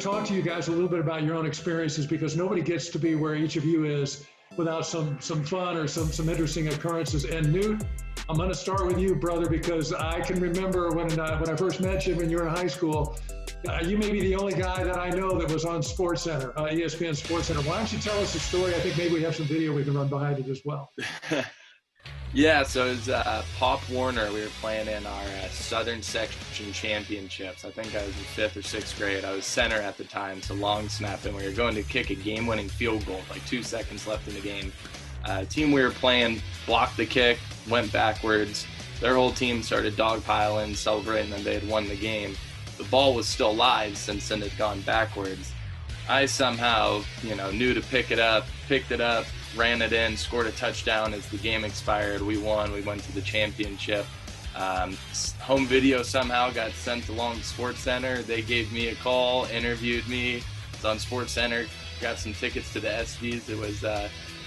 to talk to you guys a little bit about your own experiences, because nobody gets to be where each of you is without some fun or some interesting occurrences. And Newt, I'm going to start with you, brother, because I can remember when I first met you when you were in high school. You may be the only guy that I know that was on SportsCenter, ESPN SportsCenter. Why don't you tell us the story? I think maybe we have some video we can run behind it as well. Yeah, so it was Pop Warner. We were playing in our Southern Section Championships. I think I was in 5th or 6th grade. I was center at the time, so long snap, and we were going to kick a game-winning field goal, like 2 seconds left in the game. Team we were playing blocked the kick, went backwards. Their whole team started dogpiling, celebrating that they had won the game. The ball was still live since it had gone backwards. I somehow, knew to pick it up, picked it up, ran it in, scored a touchdown as the game expired. We won. We went to the championship. Home video somehow got sent along to SportsCenter. They gave me a call, interviewed me. It was on SportsCenter. Got some tickets to the SVs. It was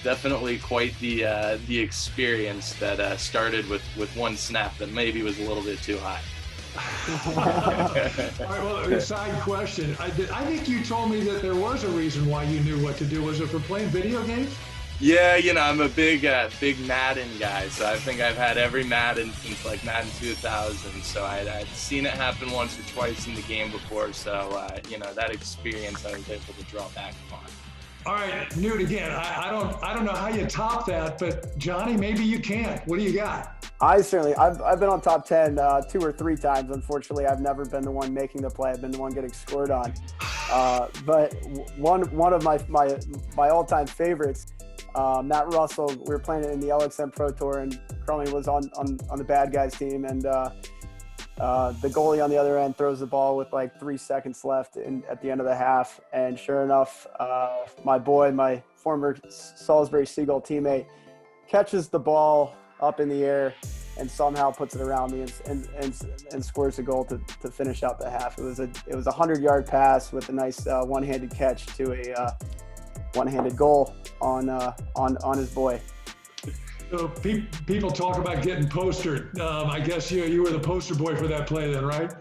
definitely quite the experience that started with one snap that maybe was a little bit too high. All right, well, a side question. I think you told me that there was a reason why you knew what to do. Was it for playing video games? Yeah, I'm a big Madden guy, so I think I've had every Madden since like Madden 2000. So I'd seen it happen once or twice in the game before. So that experience I was able to draw back upon. All right, Newt, again, I don't know how you top that, but Johnny, maybe you can. What do you got? I've been on top 10 2 or 3 times. Unfortunately, I've never been the one making the play. I've been the one getting scored on. But one of my all-time favorites, Matt Russell, we were playing in the LXM Pro Tour, and Crummy was on the bad guys team, and the goalie on the other end throws the ball with like 3 seconds left at the end of the half, and sure enough, my former Salisbury Seagull teammate, catches the ball up in the air and somehow puts it around me and scores a goal to finish out the half. It was a 100-yard pass with a nice one-handed catch to a one-handed goal on his boy. So people talk about getting postered. I guess you were the poster boy for that play then, right?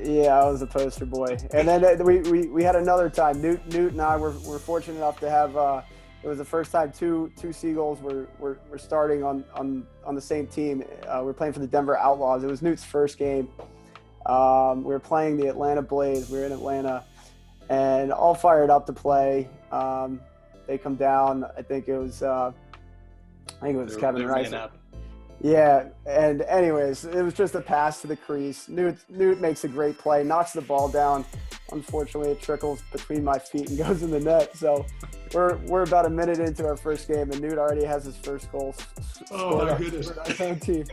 Yeah, I was a poster boy. And then we had another time. Newt and I were fortunate enough to have it was the first time two Seagulls were starting on the same team. We were playing for the Denver Outlaws. It was Newt's first game. We were playing the Atlanta Blaze. We were in Atlanta, and all fired up to play. They come down. I think it was Kevin Rice. Yeah, and anyways, it was just a pass to the crease. Newt makes a great play, knocks the ball down. Unfortunately, it trickles between my feet and goes in the net. So we're about a minute into our first game, and Newt already has his first goal. Oh my goodness! Team.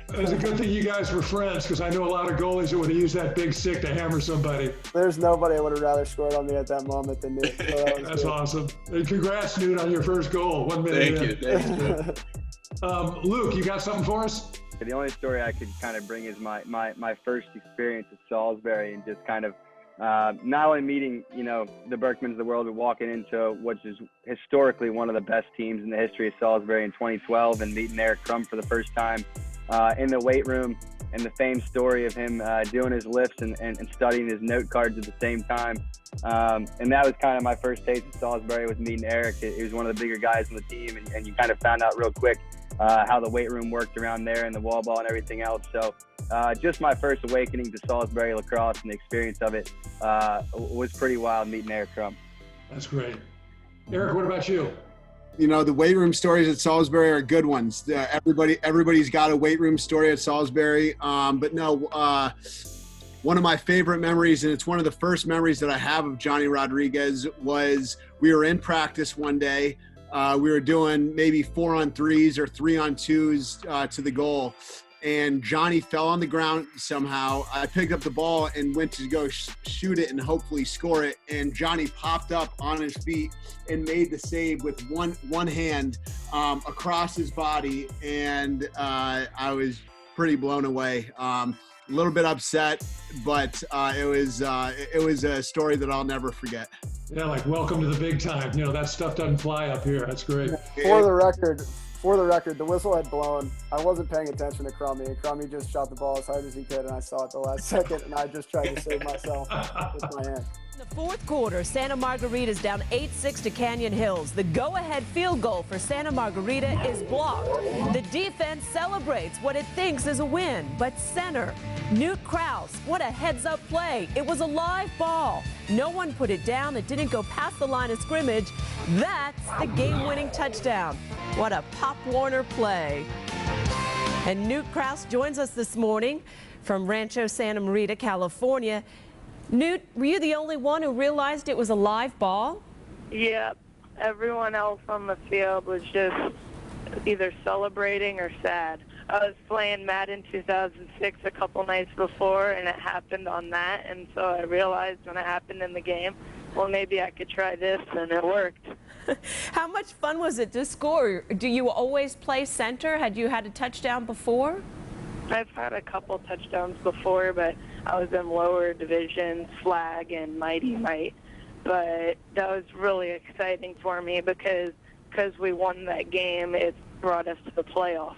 It was a good thing you guys were friends, because I know a lot of goalies that would have used that big stick to hammer somebody. There's nobody I would have rather scored on me at that moment than Newt. So That's good. Awesome. And congrats, Newt, on your first goal. 1 minute. Thank you. Luke, you got something for us? The only story I could kind of bring is my first experience at Salisbury, and just kind of not only meeting, the Berkmans of the world, but walking into which is historically one of the best teams in the history of Salisbury in 2012, and meeting Eric Crum for the first time in the weight room, and the famed story of him doing his lifts and studying his note cards at the same time. And that was kind of my first taste of Salisbury, was meeting Eric. He was one of the bigger guys on the team, and you kind of found out real quick how the weight room worked around there, and the wall ball and everything else. So just my first awakening to Salisbury lacrosse, and the experience of it was pretty wild, meeting Eric Crum. That's great. Eric, what about you? The weight room stories at Salisbury are good ones. Everybody's got a weight room story at Salisbury. But no, one of my favorite memories, and it's one of the first memories that I have of Johnny Rodriguez, was we were in practice one day. We were doing maybe 4-on-3s or 3-on-2s to the goal. And Johnny fell on the ground somehow. I picked up the ball and went to go shoot it and hopefully score it. And Johnny popped up on his feet and made the save with one hand across his body. And I was pretty blown away. A little bit upset, but it was a story that I'll never forget. Yeah, like welcome to the big time. That stuff doesn't fly up here. That's great. For the record, the whistle had blown. I wasn't paying attention to Crummy, and Crummy just shot the ball as hard as he could, and I saw it the last second, and I just tried to save myself with my hand. In the fourth quarter, Santa Margarita is down 8-6 to Canyon Hills. The go-ahead field goal for Santa Margarita is blocked. The defense celebrates what it thinks is a win, but center, Newt Krause, what a heads-up play. It was a live ball. No one put it down. It didn't go past the line of scrimmage. That's the game-winning touchdown. What a Pop Warner play. And Newt Krause joins us this morning from Rancho Santa Marita, California. Newt, were you the only one who realized it was a live ball? Yep. Everyone else on the field was just either celebrating or sad. I was playing Madden 2006 a couple nights before, and it happened on that, and so I realized when it happened in the game, well, maybe I could try this, and it worked. How much fun was it to score? Do you always play center? Had you had a touchdown before? I've had a couple touchdowns before, but I was in lower divisions, flag and mighty might. But that was really exciting for me because we won that game. It brought us to the playoffs.